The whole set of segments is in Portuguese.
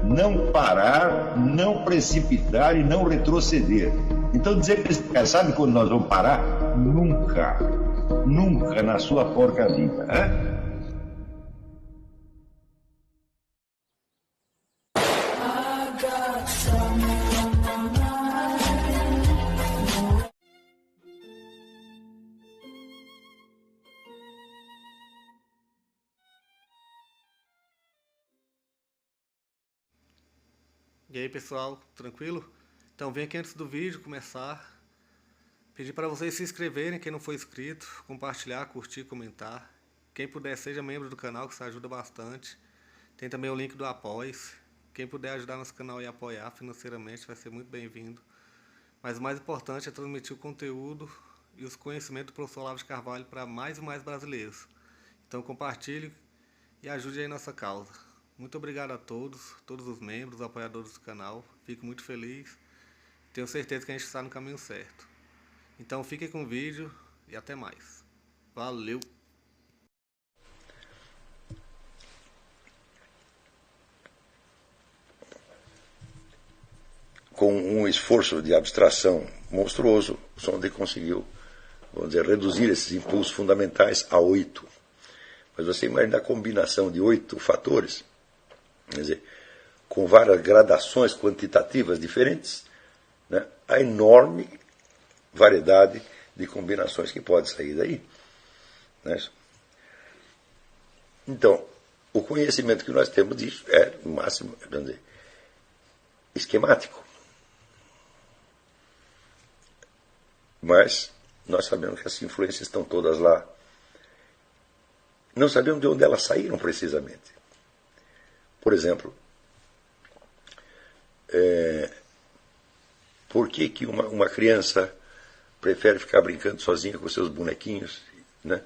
não parar, não precipitar e não retroceder. Então dizer para esse cara, sabe quando nós vamos parar? Nunca. Nunca na sua porca vida. Né? E aí pessoal, tranquilo? Então vem aqui antes do vídeo começar, pedir para vocês se inscreverem, quem não for inscrito, compartilhar, curtir, comentar. Quem puder seja membro do canal, que isso ajuda bastante. Tem também o link do Apoia-se. Quem puder ajudar nosso canal e apoiar financeiramente vai ser muito bem-vindo. Mas o mais importante é transmitir o conteúdo e os conhecimentos do professor Olavo de Carvalho para mais e mais brasileiros. Então compartilhe e ajude aí nossa causa. Muito obrigado a todos os membros, apoiadores do canal. Fico muito feliz. Tenho certeza que a gente está no caminho certo. Então fiquem com o vídeo e até mais. Valeu! Com um esforço de abstração monstruoso, o Sondel conseguiu, vamos dizer, reduzir esses impulsos fundamentais a 8. Mas você imagina a combinação de 8 fatores, quer dizer, com várias gradações quantitativas diferentes, né, a enorme variedade de combinações que pode sair daí. Né? Então, o conhecimento que nós temos disso é, no máximo, vamos dizer, esquemático. Mas nós sabemos que as influências estão todas lá. Não sabemos de onde elas saíram precisamente. Por exemplo, por que uma criança prefere ficar brincando sozinha com seus bonequinhos, né,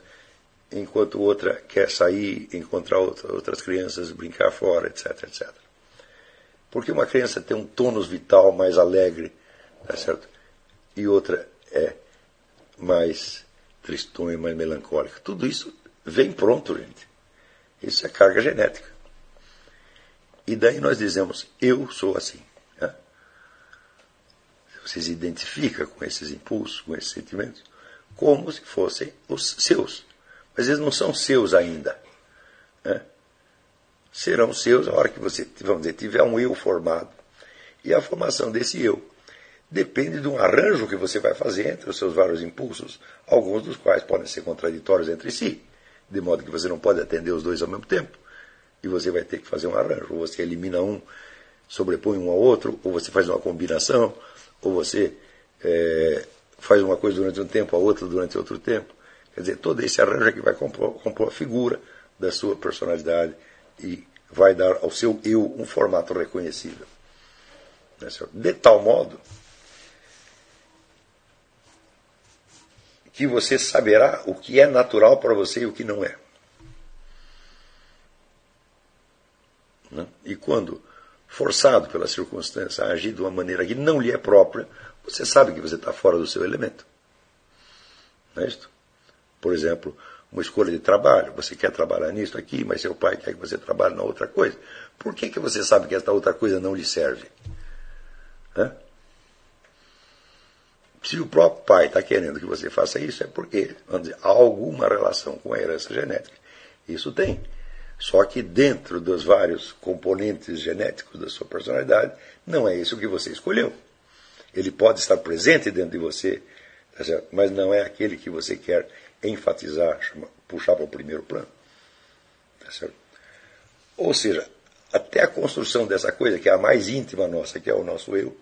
enquanto outra quer sair, encontrar outras crianças, brincar fora, etc, etc. Porque uma criança tem um tônus vital mais alegre, tá certo? E outra é mais tristonha, mais melancólica. Tudo isso vem pronto, gente. Isso é carga genética. E daí nós dizemos, eu sou assim. Né? Você se identifica com esses impulsos, com esses sentimentos, como se fossem os seus. Mas eles não são seus ainda. Né? Serão seus a hora que você, vamos dizer, tiver um eu formado. E a formação desse eu depende de um arranjo que você vai fazer entre os seus vários impulsos, alguns dos quais podem ser contraditórios entre si, de modo que você não pode atender os dois ao mesmo tempo. E você vai ter que fazer um arranjo. Ou você elimina um, sobrepõe um ao outro, ou você faz uma combinação, ou você faz uma coisa durante um tempo, a outra durante outro tempo. Quer dizer, todo esse arranjo é que vai compor a figura da sua personalidade e vai dar ao seu eu um formato reconhecível. De tal modo que você saberá o que é natural para você e o que não é. E quando forçado pela circunstância a agir de uma maneira que não lhe é própria, você sabe que você está fora do seu elemento. Não é isso? Por exemplo, uma escolha de trabalho. Você quer trabalhar nisso aqui, mas seu pai quer que você trabalhe na outra coisa. Por que você sabe que esta outra coisa não lhe serve? Hã? Se o próprio pai está querendo que você faça isso, é porque, vamos dizer, há alguma relação com a herança genética. Isso tem. Só que dentro dos vários componentes genéticos da sua personalidade, não é isso que você escolheu. Ele pode estar presente dentro de você, mas não é aquele que você quer enfatizar, puxar para o primeiro plano. Tá certo? Ou seja, até a construção dessa coisa, que é a mais íntima nossa, que é o nosso eu,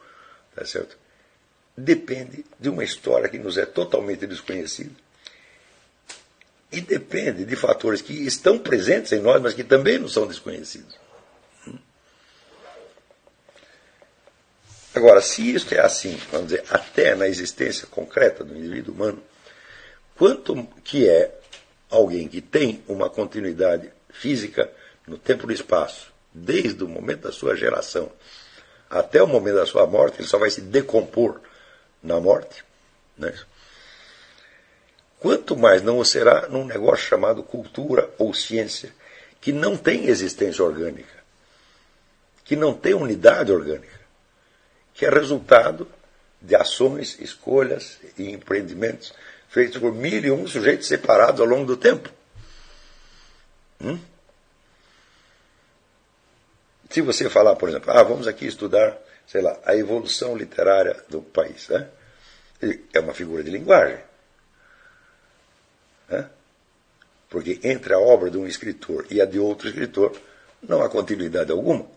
tá certo? Depende de uma história que nos é totalmente desconhecida. E depende de fatores que estão presentes em nós, mas que também não são desconhecidos. Agora, se isso é assim, vamos dizer, até na existência concreta do indivíduo humano, quanto que é alguém que tem uma continuidade física no tempo e no espaço, desde o momento da sua geração até o momento da sua morte, ele só vai se decompor na morte, né? Quanto mais não o será num negócio chamado cultura ou ciência, que não tem existência orgânica, que não tem unidade orgânica, que é resultado de ações, escolhas e empreendimentos feitos por 1001 sujeitos separados ao longo do tempo. Se você falar, por exemplo, vamos aqui estudar, sei lá, a evolução literária do país, né? É uma figura de linguagem. Né? Porque entre a obra de um escritor e a de outro escritor não há continuidade alguma.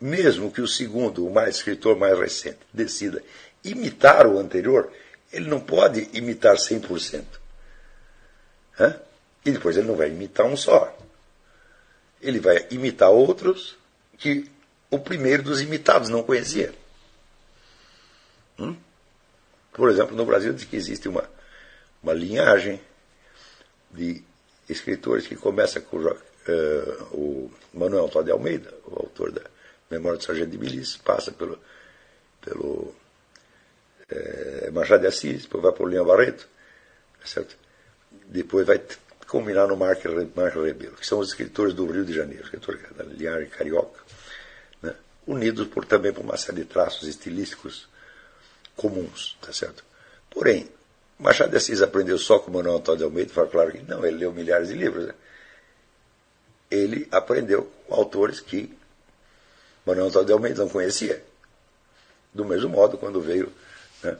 Mesmo que o segundo, o escritor mais recente, decida imitar o anterior, ele não pode imitar 100%. Né? E depois ele não vai imitar um só. Ele vai imitar outros que o primeiro dos imitados não conhecia. Por exemplo, no Brasil diz que existe uma linhagem de escritores que começa com o Manuel Antônio de Almeida, o autor da Memória do Sargento de Milícia, passa pelo Machado de Assis, depois vai para o Leão Barreto, certo? Depois vai combinar no Marco Rebelo, que são os escritores do Rio de Janeiro, escritores da linhagem carioca, né? Unidos também por uma série de traços estilísticos comuns, tá certo? Porém, Machado de Assis aprendeu só com Manuel Antônio de Almeida, fala claro que não, ele leu milhares de livros, né? Ele aprendeu com autores que Manuel Antônio de Almeida não conhecia. Do mesmo modo, quando veio, né,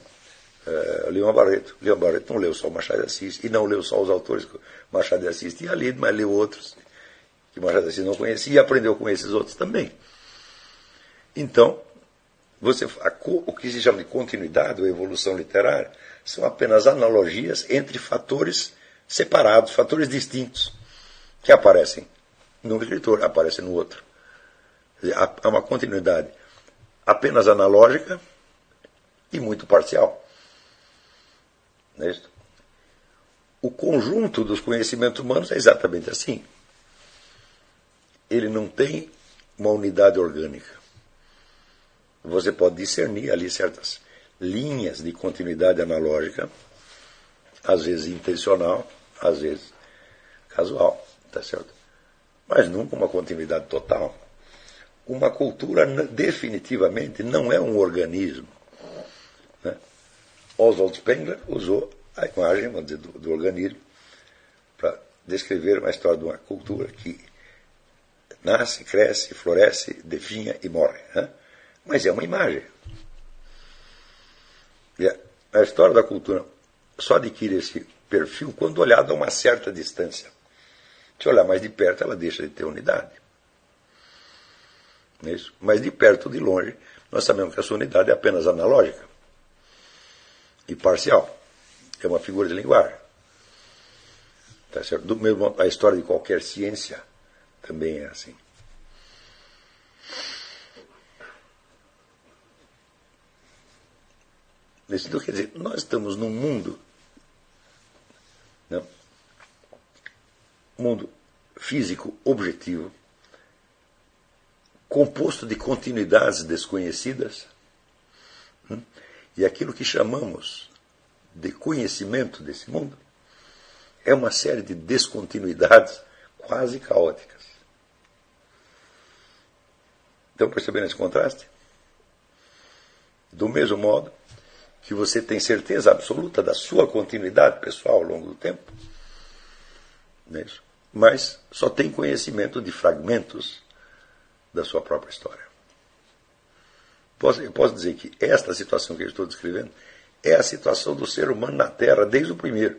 Leão Barreto não leu só Machado de Assis, e não leu só os autores que Machado de Assis tinha lido, mas leu outros que Machado de Assis não conhecia e aprendeu com esses outros também. Então, o que se chama de continuidade ou evolução literária são apenas analogias entre fatores separados, fatores distintos, que aparecem num escritor, aparecem no outro. Há uma continuidade apenas analógica e muito parcial. Não é isso? O conjunto dos conhecimentos humanos é exatamente assim. Ele não tem uma unidade orgânica. Você pode discernir ali certas linhas de continuidade analógica, às vezes intencional, às vezes casual, tá certo? Mas nunca uma continuidade total. Uma cultura definitivamente não é um organismo. Né? Oswald Spengler usou a imagem, vamos dizer, do organismo para descrever uma história de uma cultura que nasce, cresce, floresce, definha e morre. Né? Mas é uma imagem. E a história da cultura só adquire esse perfil quando olhada a uma certa distância. Se olhar mais de perto, ela deixa de ter unidade. Não é isso? Mas de perto ou de longe, nós sabemos que a sua unidade é apenas analógica e parcial. É uma figura de linguagem. Tá certo? Do mesmo modo, a história de qualquer ciência também é assim. Então, quer dizer, nós estamos num mundo, né, mundo físico objetivo, composto de continuidades desconhecidas, e aquilo que chamamos de conhecimento desse mundo é uma série de descontinuidades quase caóticas. Estão percebendo esse contraste? Do mesmo modo que você tem certeza absoluta da sua continuidade pessoal ao longo do tempo, não é isso? Mas só tem conhecimento de fragmentos da sua própria história. Eu posso dizer que esta situação que eu estou descrevendo é a situação do ser humano na Terra desde o primeiro.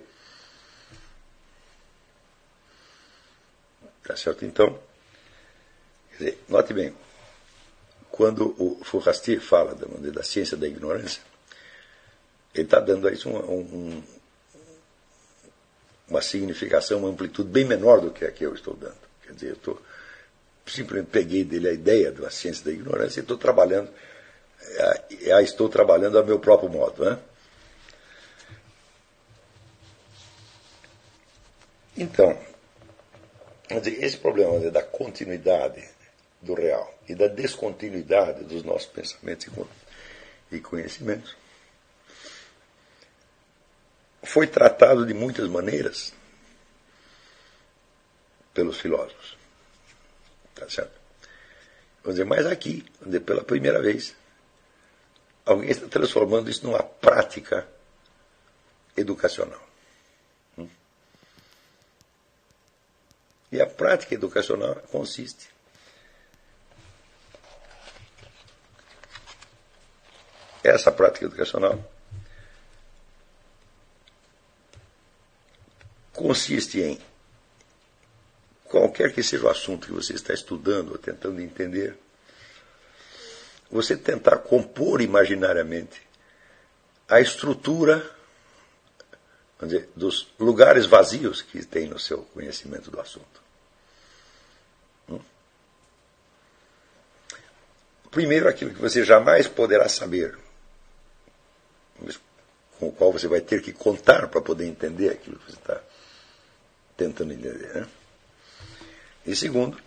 Tá certo? Então, quer dizer, note bem, quando o Fourastier fala da ciência da ignorância, ele está dando a isso uma significação, uma amplitude bem menor do que a que eu estou dando. Quer dizer, eu simplesmente peguei dele a ideia da ciência da ignorância e estou trabalhando a meu próprio modo. Né? Então, quer dizer, esse problema da continuidade do real e da descontinuidade dos nossos pensamentos e conhecimentos foi tratado de muitas maneiras pelos filósofos. Tá certo? Vamos dizer, mas aqui, pela primeira vez, alguém está transformando isso numa prática educacional. E a prática educacional consiste essa prática educacional consiste em qualquer que seja o assunto que você está estudando ou tentando entender, você tentar compor imaginariamente a estrutura, vamos dizer, dos lugares vazios que tem no seu conhecimento do assunto. Primeiro, aquilo que você jamais poderá saber, com o qual você vai ter que contar para poder entender aquilo que você está tentando entender, né? E segundo,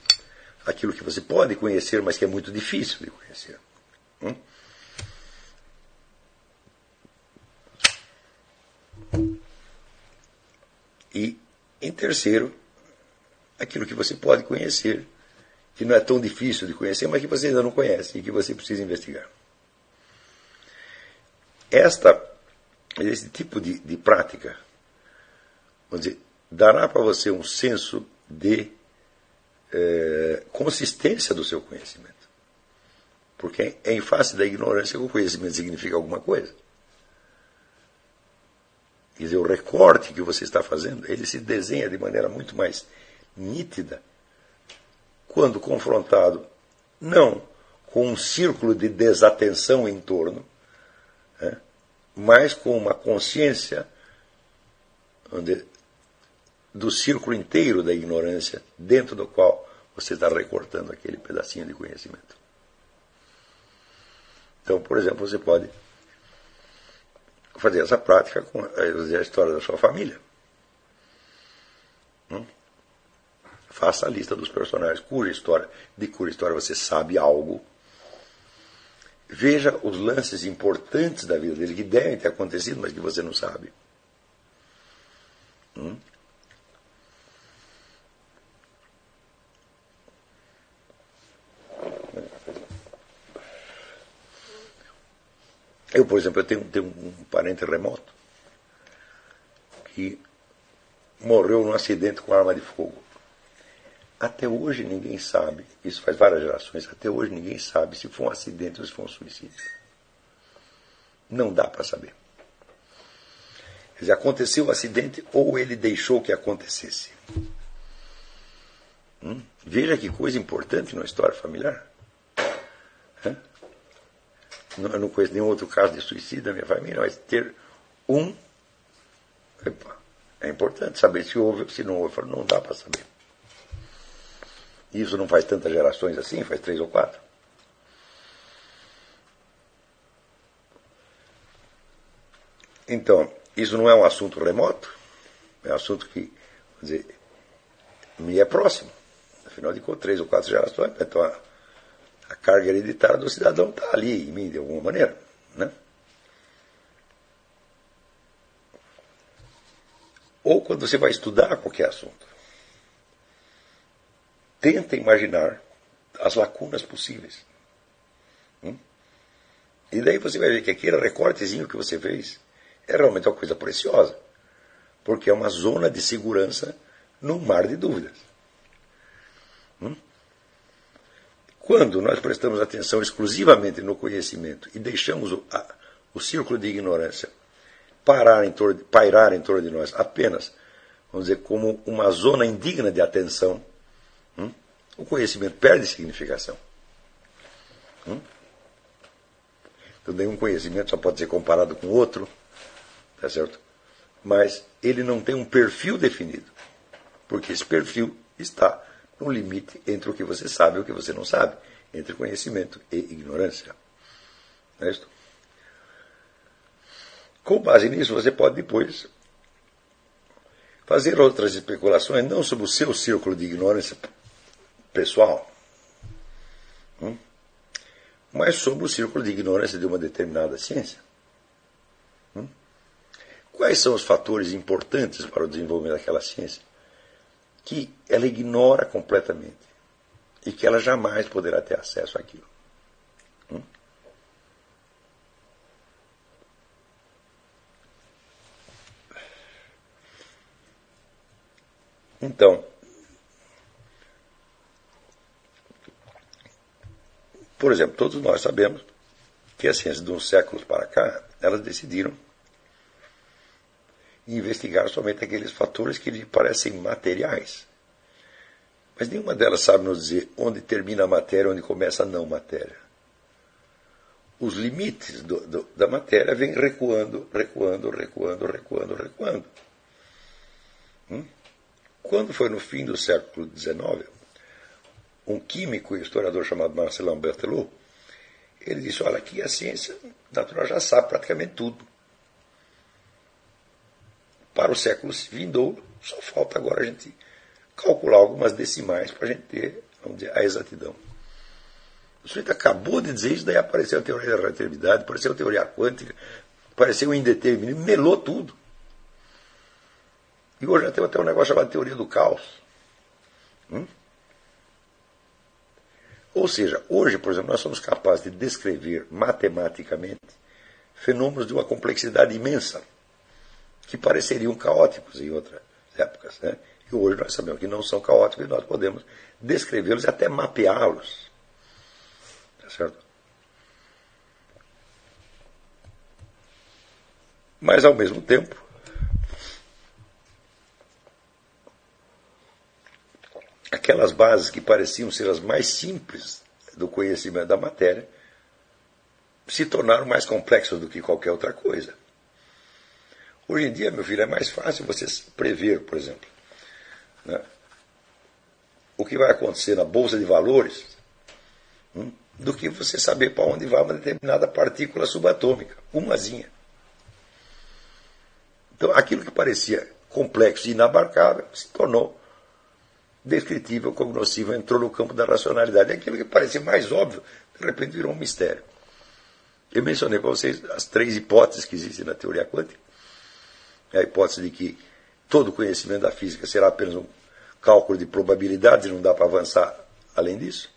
aquilo que você pode conhecer, mas que é muito difícil de conhecer. E, em terceiro, aquilo que você pode conhecer, que não é tão difícil de conhecer, mas que você ainda não conhece e que você precisa investigar. Esse tipo de prática, vamos dizer, dará para você um senso de consistência do seu conhecimento. Porque é em face da ignorância que o conhecimento significa alguma coisa. Quer dizer, o recorte que você está fazendo, ele se desenha de maneira muito mais nítida quando confrontado não com um círculo de desatenção em torno, mas com uma consciência do círculo inteiro da ignorância dentro do qual você está recortando aquele pedacinho de conhecimento. Então, por exemplo, você pode fazer essa prática com a história da sua família. Faça a lista dos personagens de cuja história você sabe algo. Veja os lances importantes da vida dele que devem ter acontecido, mas que você não sabe. Eu, por exemplo, tenho um parente remoto que morreu num acidente com arma de fogo. Até hoje ninguém sabe, isso faz várias gerações, até hoje ninguém sabe se foi um acidente ou se foi um suicídio. Não dá para saber. Quer dizer, aconteceu o acidente ou ele deixou que acontecesse. Veja que coisa importante na história familiar. Eu não conheço nenhum outro caso de suicídio na minha família, mas ter um... É importante saber se houve ou se não houve. Não dá para saber. Isso não faz tantas gerações assim, faz 3 ou 4. Então, isso não é um assunto remoto, é um assunto que, vamos dizer, me é próximo. Afinal de contas, 3 ou 4 gerações, então a carga hereditária do cidadão está ali em mim, de alguma maneira, né? Ou quando você vai estudar qualquer assunto, tenta imaginar as lacunas possíveis. E daí você vai ver que aquele recortezinho que você fez é realmente uma coisa preciosa, porque é uma zona de segurança num mar de dúvidas. Quando nós prestamos atenção exclusivamente no conhecimento e deixamos o círculo de ignorância pairar em torno de nós apenas, vamos dizer, como uma zona indigna de atenção, o conhecimento perde significação. Então, nenhum conhecimento só pode ser comparado com outro, tá certo? Mas ele não tem um perfil definido, porque esse perfil está no limite entre o que você sabe e o que você não sabe, entre conhecimento e ignorância. Não é isso? Com base nisso, você pode depois fazer outras especulações, não sobre o seu círculo de ignorância pessoal, mas sobre o círculo de ignorância de uma determinada ciência. Quais são os fatores importantes para o desenvolvimento daquela ciência que ela ignora completamente? e que ela jamais poderá ter acesso àquilo. Então, por exemplo, todos nós sabemos que as ciências de uns séculos para cá, elas decidiram investigar somente aqueles fatores que lhe parecem materiais. Mas nenhuma delas sabe nos dizer onde termina a matéria, onde começa a não matéria. Os limites da matéria vêm recuando. Quando foi no fim do século XIX, um químico e historiador chamado Marcelin Berthelot, ele disse, olha, aqui a ciência natural já sabe praticamente tudo. Para o século vindouro, só falta agora a gente calcular algumas decimais para a gente ter, vamos dizer, a exatidão. O sujeito acabou de dizer isso, daí apareceu a teoria da relatividade, apareceu a teoria quântica, apareceu o indeterminismo, melou tudo. E hoje já tem até um negócio chamado teoria do caos. Ou seja, hoje, por exemplo, nós somos capazes de descrever matematicamente fenômenos de uma complexidade imensa, que pareceriam caóticos em outras épocas. Né? E hoje nós sabemos que não são caóticos e nós podemos descrevê-los e até mapeá-los. Tá certo? Mas, ao mesmo tempo, aquelas bases que pareciam ser as mais simples do conhecimento da matéria se tornaram mais complexas do que qualquer outra coisa. Hoje em dia, meu filho, é mais fácil você prever, por exemplo, né, o que vai acontecer na Bolsa de Valores do que você saber para onde vai uma determinada partícula subatômica, umazinha. Então, aquilo que parecia complexo e inabarcável se tornou descritível, cognoscível, entrou no campo da racionalidade. Aquilo que parecia mais óbvio, de repente virou um mistério. Eu mencionei para vocês as 3 hipóteses que existem na teoria quântica. A hipótese de que todo conhecimento da física será apenas um cálculo de probabilidades e não dá para avançar além disso.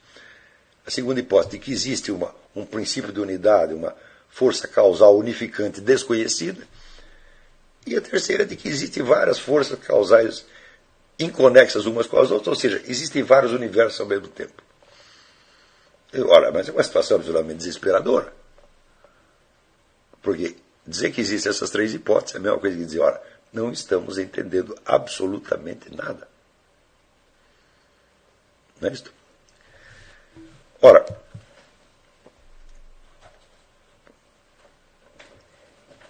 A segunda hipótese de que existe um princípio de unidade, uma força causal unificante desconhecida. E a terceira de que existem várias forças causais inconexas umas com as outras, ou seja, existem vários universos ao mesmo tempo. Olha, mas é uma situação absolutamente desesperadora. Porque dizer que existem essas 3 hipóteses é a mesma coisa que dizer, olha, não estamos entendendo absolutamente nada. Não é isto? Ora,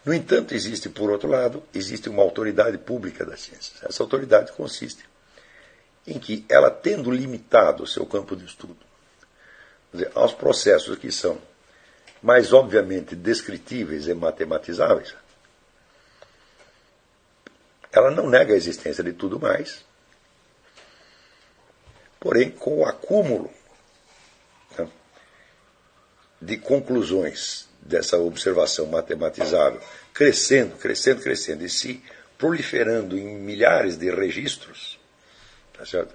no entanto, existe, por outro lado, existe uma autoridade pública das ciências. Essa autoridade consiste em que ela, tendo limitado o seu campo de estudo, quer dizer, aos processos que são mais obviamente descritíveis e matematizáveis, ela não nega a existência de tudo mais, porém, com o acúmulo, né, de conclusões dessa observação matematizável, crescendo, e se proliferando em milhares de registros, tá certo?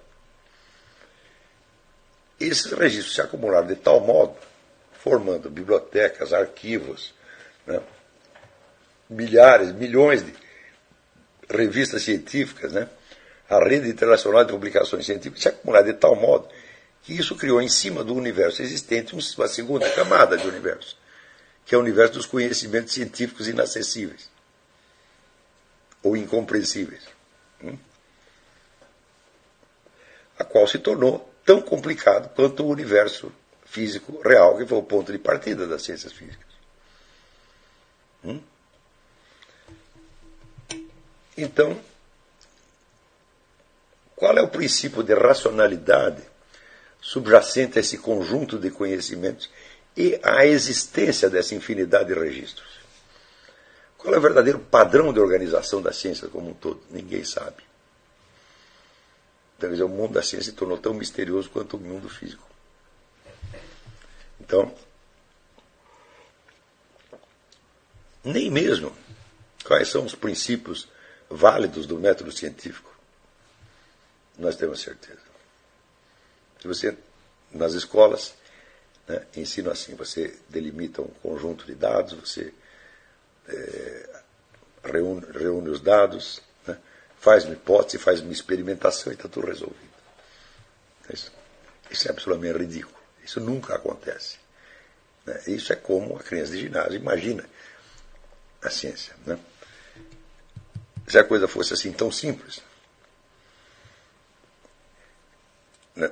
Esses registros se acumularam de tal modo, formando bibliotecas, arquivos, né, milhões de revistas científicas, né, a rede internacional de publicações científicas se acumularam de tal modo que isso criou em cima do universo existente uma segunda camada de universo, que é o universo dos conhecimentos científicos inacessíveis ou incompreensíveis, a qual se tornou tão complicado quanto o universo físico real, que foi o ponto de partida das ciências físicas. Então, qual é o princípio de racionalidade subjacente a esse conjunto de conhecimentos e à existência dessa infinidade de registros? Qual é o verdadeiro padrão de organização da ciência como um todo? Ninguém sabe. Então, quer dizer, o mundo da ciência se tornou tão misterioso quanto o mundo físico. Então, nem mesmo quais são os princípios válidos do método científico nós temos certeza. Se você nas escolas, né, ensinam assim, você delimita um conjunto de dados, você reúne os dados, né, faz uma hipótese, faz uma experimentação e está tudo resolvido. Isso é absolutamente ridículo. Isso nunca acontece. Né? Isso é como a criança de ginásio imagina a ciência. Né? Se a coisa fosse assim tão simples, né,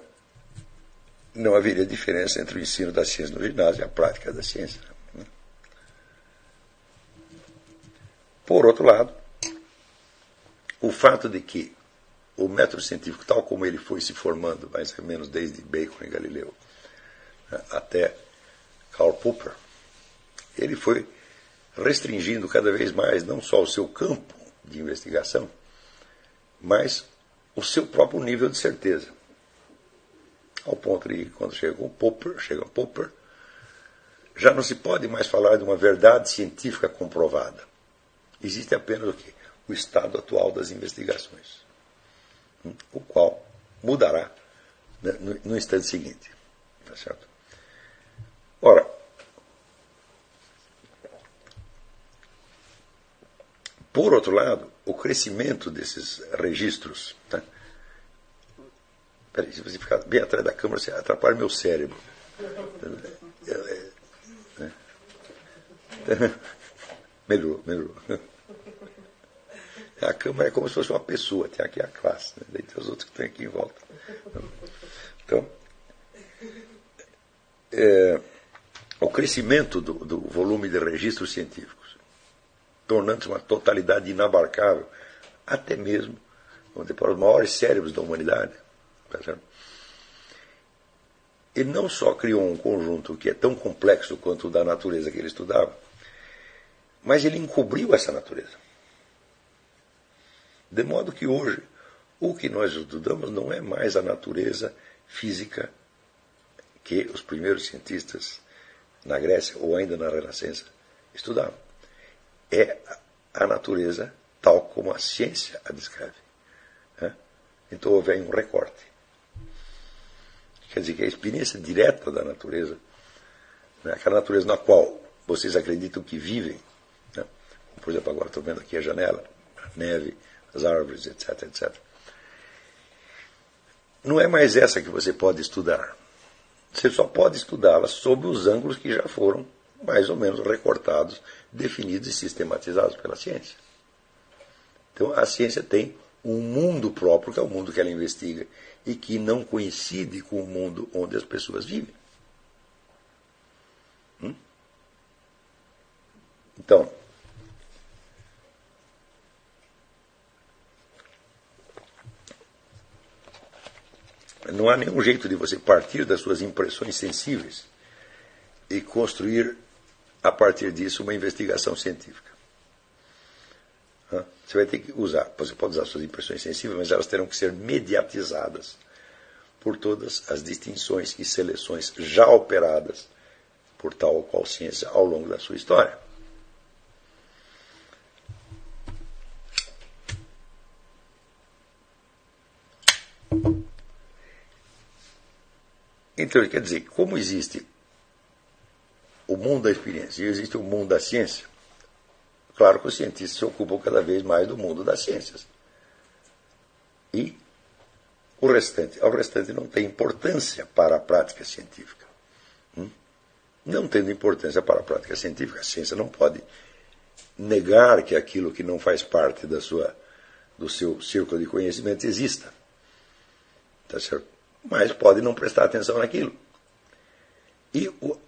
não haveria diferença entre o ensino da ciência no ginásio e a prática da ciência. Né? Por outro lado, o fato de que o método científico, tal como ele foi se formando, mais ou menos desde Bacon e Galileu, né, até Karl Popper, ele foi restringindo cada vez mais não só o seu campo de investigação, mas o seu próprio nível de certeza. Ao ponto de, quando chega Popper, já não se pode mais falar de uma verdade científica comprovada. Existe apenas o quê? O estado atual das investigações, o qual mudará, né, no instante seguinte. Tá certo? Ora, por outro lado, o crescimento desses registros... Tá? Peraí, se você ficar bem atrás da câmera, você atrapalha meu cérebro. Melhorou. A câmera é como se fosse uma pessoa, tem aqui a classe, né? Daí tem os outros que estão aqui em volta. Então, o crescimento do volume de registros científicos, tornando-se uma totalidade inabarcável, até mesmo para os maiores cérebros da humanidade. Tá certo? Ele não só criou um conjunto que é tão complexo quanto o da natureza que ele estudava, mas ele encobriu essa natureza. De modo que hoje, o que nós estudamos não é mais a natureza física que os primeiros cientistas na Grécia ou ainda na Renascença estudavam. É a natureza tal como a ciência a descreve. Então houve aí um recorte. Quer dizer que a experiência direta da natureza, né, aquela natureza na qual vocês acreditam que vivem, né, por exemplo, agora estou vendo aqui a janela, a neve, as árvores, etc. Não é mais essa que você pode estudar. Você só pode estudá-la sob os ângulos que já foram mais ou menos recortados, definidos e sistematizados pela ciência. Então a ciência tem um mundo próprio, que é o mundo que ela investiga, e que não coincide com o mundo onde as pessoas vivem. Então, não há nenhum jeito de você partir das suas impressões sensíveis e construir, a partir disso, uma investigação científica. Você vai ter que usar, você pode usar suas impressões sensíveis, mas elas terão que ser mediatizadas por todas as distinções e seleções já operadas por tal ou qual ciência ao longo da sua história. Então, quer dizer, como existe o mundo da experiência e existe o mundo da ciência, claro que os cientistas se ocupam cada vez mais do mundo das ciências. E ao restante não tem importância para a prática científica. Não tendo importância para a prática científica, a ciência não pode negar que aquilo que não faz parte do seu círculo de conhecimento exista. Tá certo? Mas pode não prestar atenção naquilo. E o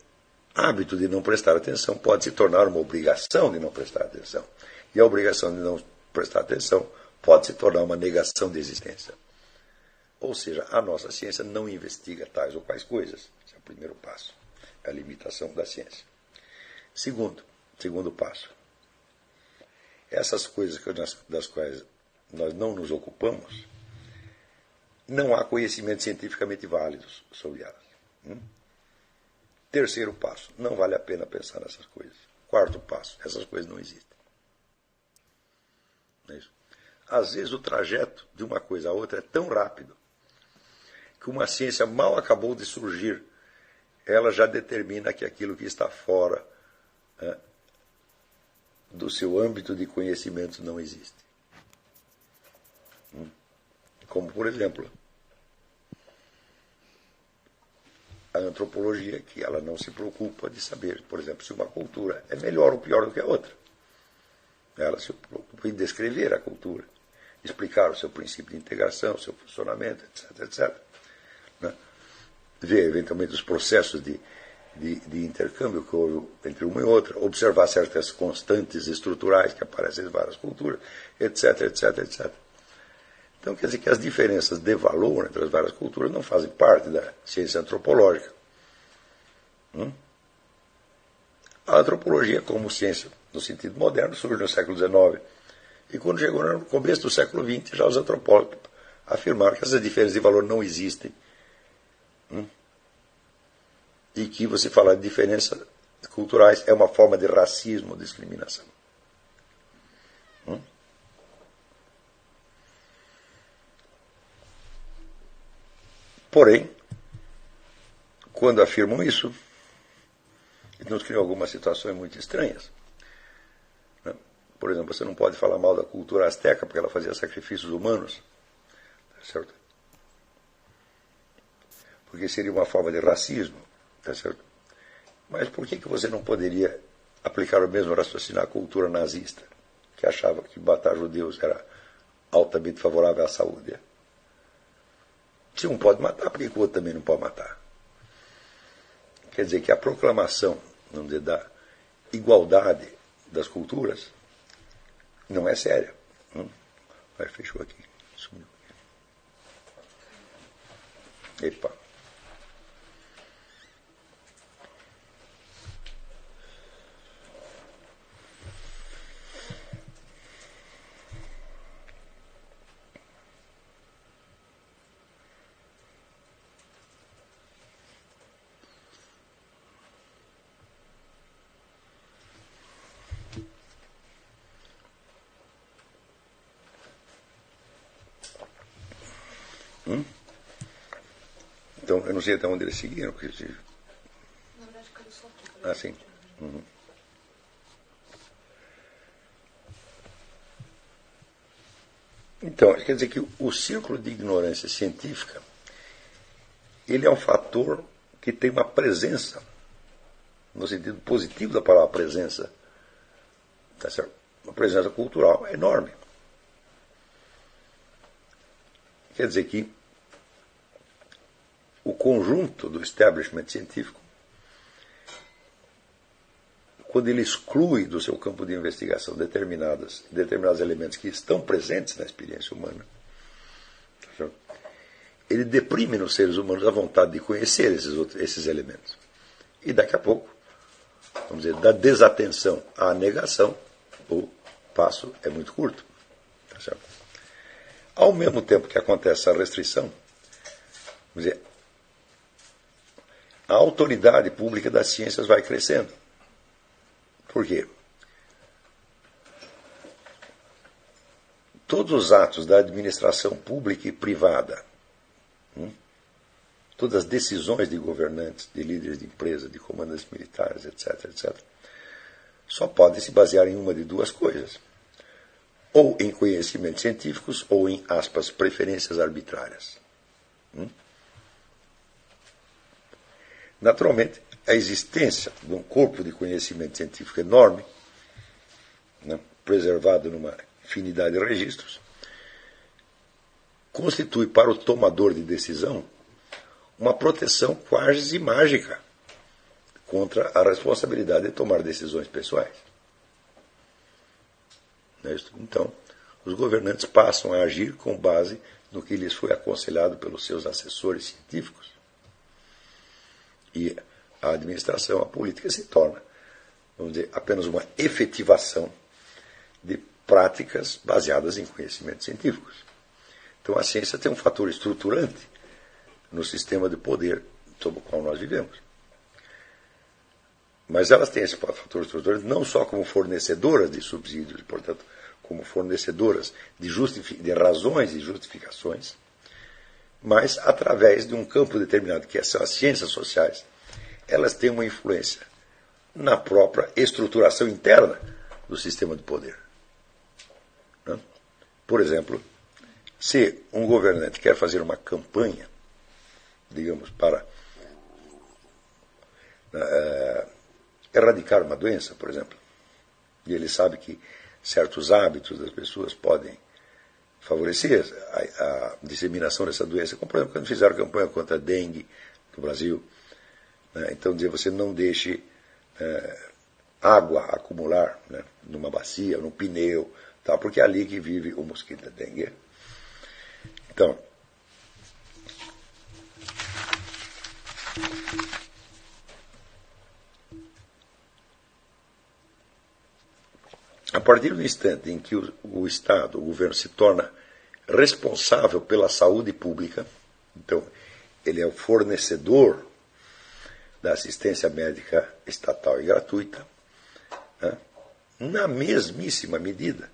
hábito de não prestar atenção pode se tornar uma obrigação de não prestar atenção. E a obrigação de não prestar atenção pode se tornar uma negação de existência. Ou seja, a nossa ciência não investiga tais ou quais coisas. Esse é o primeiro passo. É a limitação da ciência. Segundo passo. Essas coisas das quais nós não nos ocupamos, não há conhecimentos cientificamente válidos sobre elas. Terceiro passo, não vale a pena pensar nessas coisas. Quarto passo, essas coisas não existem. Não é isso? Às vezes o trajeto de uma coisa a outra é tão rápido que que uma ciência mal acabou de surgir, ela já determina que aquilo que está fora do seu âmbito de conhecimento não existe. Como, por exemplo, a antropologia, que ela não se preocupa de saber, por exemplo, se uma cultura é melhor ou pior do que a outra. Ela se preocupa em descrever a cultura, explicar o seu princípio de integração, o seu funcionamento, etc., etc. Né? Ver, eventualmente, os processos de intercâmbio que houve entre uma e outra, observar certas constantes estruturais que aparecem em várias culturas, etc., etc., etc. Então, quer dizer que as diferenças de valor entre as várias culturas não fazem parte da ciência antropológica. A antropologia, como ciência no sentido moderno, surgiu no século XIX. E quando chegou no começo do século XX, já os antropólogos afirmaram que essas diferenças de valor não existem. E que você falar de diferenças culturais é uma forma de racismo ou discriminação. Porém, quando afirmam isso, nos criam algumas situações muito estranhas. Por exemplo, você não pode falar mal da cultura asteca porque ela fazia sacrifícios humanos, certo? Porque seria uma forma de racismo, tá certo? Mas por que você não poderia aplicar o mesmo raciocínio à cultura nazista, que achava que matar judeus era altamente favorável à saúde? Se um pode matar, por que o outro também não pode matar? Quer dizer que a proclamação, vamos dizer, da igualdade das culturas não é séria. Vai, fechou aqui. Sumiu. Epa. Então, eu não sei até onde eles seguiram. Porque... Na verdade, caiu só aqui. Ah, sim. Então, quer dizer que o círculo de ignorância científica, ele é um fator que tem uma presença, no sentido positivo da palavra presença, tá certo? Uma presença cultural enorme. Quer dizer que o conjunto do establishment científico, quando ele exclui do seu campo de investigação determinados elementos que estão presentes na experiência humana, ele deprime nos seres humanos a vontade de conhecer esses elementos. E daqui a pouco, vamos dizer, da desatenção à negação, o passo é muito curto. Tá certo? Ao mesmo tempo que acontece essa restrição, vamos dizer, a autoridade pública das ciências vai crescendo. Por quê? Todos os atos da administração pública e privada, todas as decisões de governantes, de líderes de empresas, de comandantes militares, etc., etc., só podem se basear em uma de duas coisas. Ou em conhecimentos científicos, ou em, aspas, preferências arbitrárias. Naturalmente, a existência de um corpo de conhecimento científico enorme, preservado numa infinidade de registros, constitui para o tomador de decisão uma proteção quase mágica contra a responsabilidade de tomar decisões pessoais. Então, os governantes passam a agir com base no que lhes foi aconselhado pelos seus assessores científicos. E a administração, a política, se torna, vamos dizer, apenas uma efetivação de práticas baseadas em conhecimentos científicos. Então, a ciência tem um fator estruturante no sistema de poder sob o qual nós vivemos. Mas elas têm esse fator estruturante não só como fornecedoras de subsídios, portanto, como fornecedoras de razões e justificações, mas através de um campo determinado, que são as ciências sociais, elas têm uma influência na própria estruturação interna do sistema de poder. Por exemplo, se um governante quer fazer uma campanha, digamos, para erradicar uma doença, por exemplo, e ele sabe que certos hábitos das pessoas podem favorecer a disseminação dessa doença, como por exemplo quando fizeram campanha contra a dengue no Brasil, né? Então dizer, você não deixe água acumular, né, numa bacia, num pneu, tá? Porque é ali que vive o mosquito da dengue. Então, a partir do instante em que o Estado, o governo, se torna responsável pela saúde pública, então ele é o fornecedor da assistência médica estatal e gratuita, né? Na mesmíssima medida,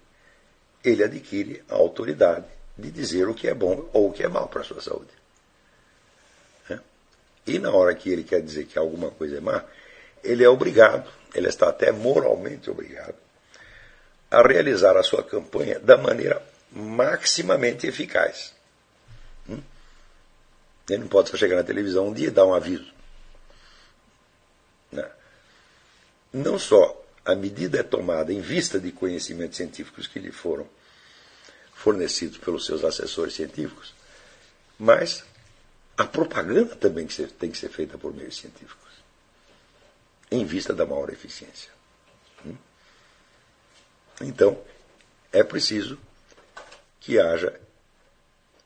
ele adquire a autoridade de dizer o que é bom ou o que é mal para a sua saúde. Né? E na hora que ele quer dizer que alguma coisa é má, ele é obrigado, ele está até moralmente obrigado, a realizar a sua campanha da maneira maximamente eficaz. Ele não pode só chegar na televisão um dia e dar um aviso. Não só a medida é tomada em vista de conhecimentos científicos que lhe foram fornecidos pelos seus assessores científicos, mas a propaganda também tem que ser feita por meios científicos, em vista da maior eficiência. Então, é preciso que haja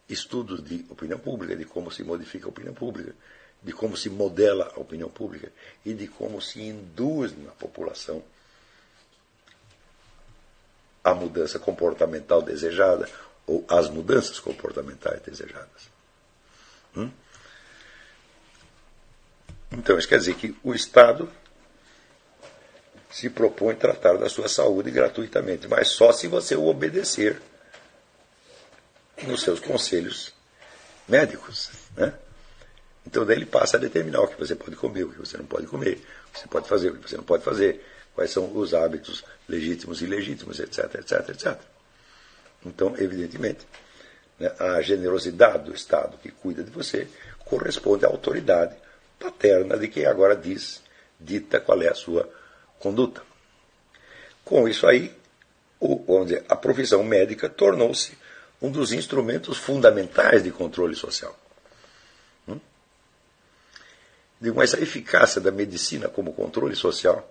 estudos de opinião pública, de como se modifica a opinião pública, de como se modela a opinião pública e de como se induz na população a mudança comportamental desejada ou as mudanças comportamentais desejadas. Então, isso quer dizer que o Estado se propõe tratar da sua saúde gratuitamente, mas só se você o obedecer nos seus conselhos médicos, né? Então daí ele passa a determinar o que você pode comer, o que você não pode comer, o que você pode fazer, o que você não pode fazer, quais são os hábitos legítimos e ilegítimos, etc, etc, etc. Então, evidentemente, né, a generosidade do Estado que cuida de você corresponde à autoridade paterna de quem agora dita qual é a sua conduta. Com isso aí, vamos dizer, a profissão médica tornou-se um dos instrumentos fundamentais de controle social. Mas a eficácia da medicina como controle social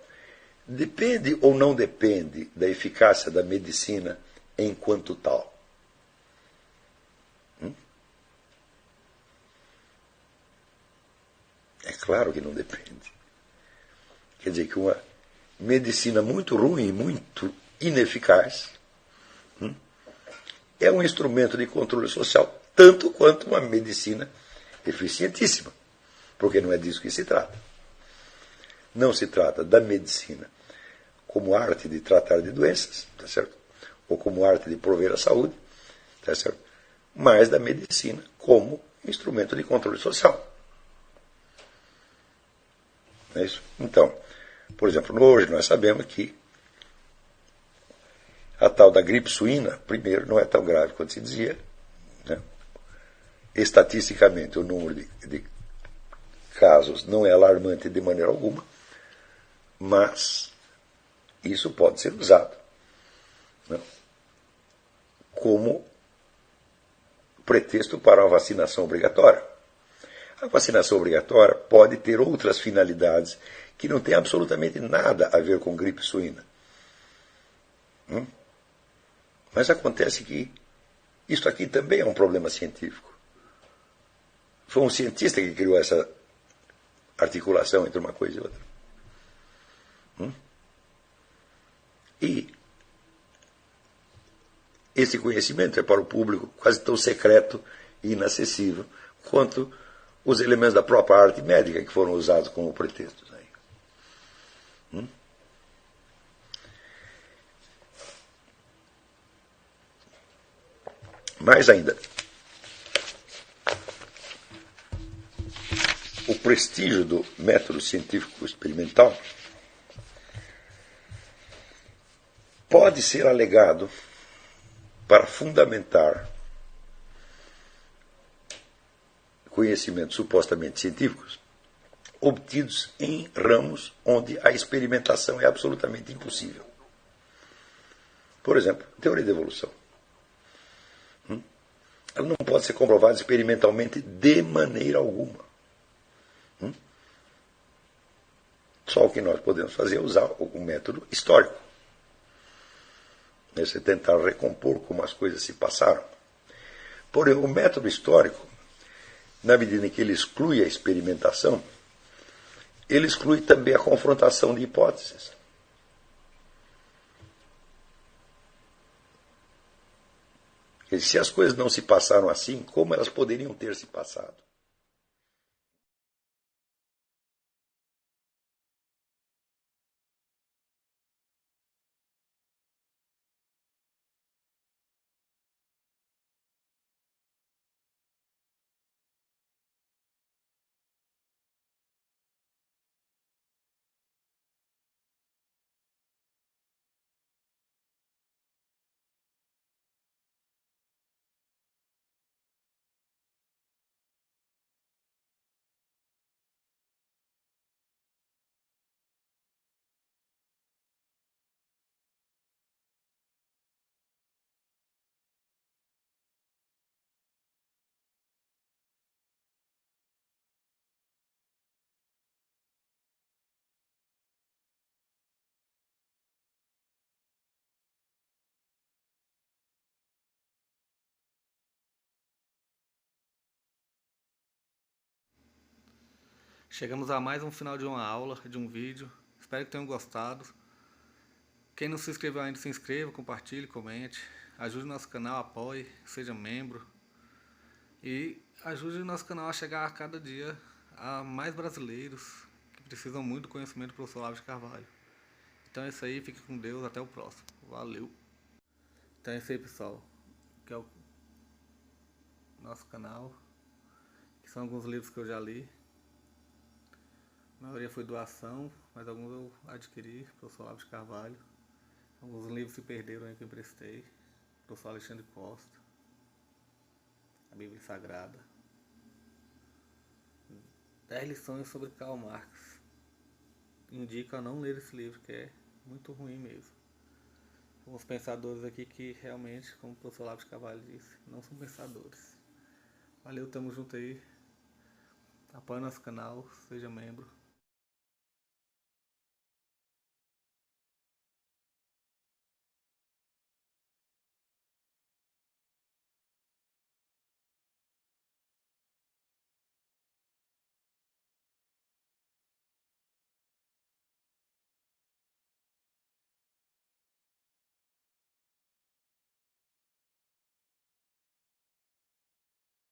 depende ou não depende da eficácia da medicina enquanto tal? É claro que não depende. Quer dizer que uma medicina muito ruim, muito ineficaz, é um instrumento de controle social tanto quanto uma medicina eficientíssima, porque não é disso que se trata. Não se trata da medicina como arte de tratar de doenças, tá certo? Ou como arte de prover a saúde, tá certo? Mas da medicina como instrumento de controle social. É isso? Então, por exemplo, hoje nós sabemos que a tal da gripe suína, primeiro, não é tão grave quanto se dizia, né? Estatisticamente, o número de casos não é alarmante de maneira alguma, mas isso pode ser usado, né, como pretexto para a vacinação obrigatória. A vacinação obrigatória pode ter outras finalidades que não têm absolutamente nada a ver com gripe suína. Mas acontece que isso aqui também é um problema científico. Foi um cientista que criou essa articulação entre uma coisa e outra. E esse conhecimento é para o público quase tão secreto e inacessível quanto os elementos da própria arte médica que foram usados como pretextos. Mais ainda, prestígio do método científico experimental pode ser alegado para fundamentar conhecimentos supostamente científicos obtidos em ramos onde a experimentação é absolutamente impossível. Por exemplo, teoria da evolução. Ela não pode ser comprovada experimentalmente de maneira alguma. Só o que nós podemos fazer é usar o método histórico. Você tentar recompor como as coisas se passaram. Porém, o método histórico, na medida em que ele exclui a experimentação, ele exclui também a confrontação de hipóteses. E se as coisas não se passaram assim, como elas poderiam ter se passado? Chegamos a mais um final de uma aula, de um vídeo. Espero que tenham gostado. Quem não se inscreveu ainda, se inscreva, compartilhe, comente. Ajude o nosso canal, apoie, seja membro. E ajude o nosso canal a chegar a cada dia a mais brasileiros que precisam muito do conhecimento do professor Olavo de Carvalho. Então é isso aí, fique com Deus, até o próximo. Valeu! Então é isso aí, pessoal. Que é o nosso canal. Que são alguns livros que eu já li. A maioria foi doação, mas alguns eu adquiri, professor Olavo de Carvalho. Alguns livros se perderam aí que eu emprestei, professor Alexandre Costa, a Bíblia Sagrada. 10 lições sobre Karl Marx. Indico a não ler esse livro, que é muito ruim mesmo. Alguns pensadores aqui que realmente, como o professor Olavo de Carvalho disse, não são pensadores. Valeu, tamo junto aí. Apoie nosso canal, seja membro.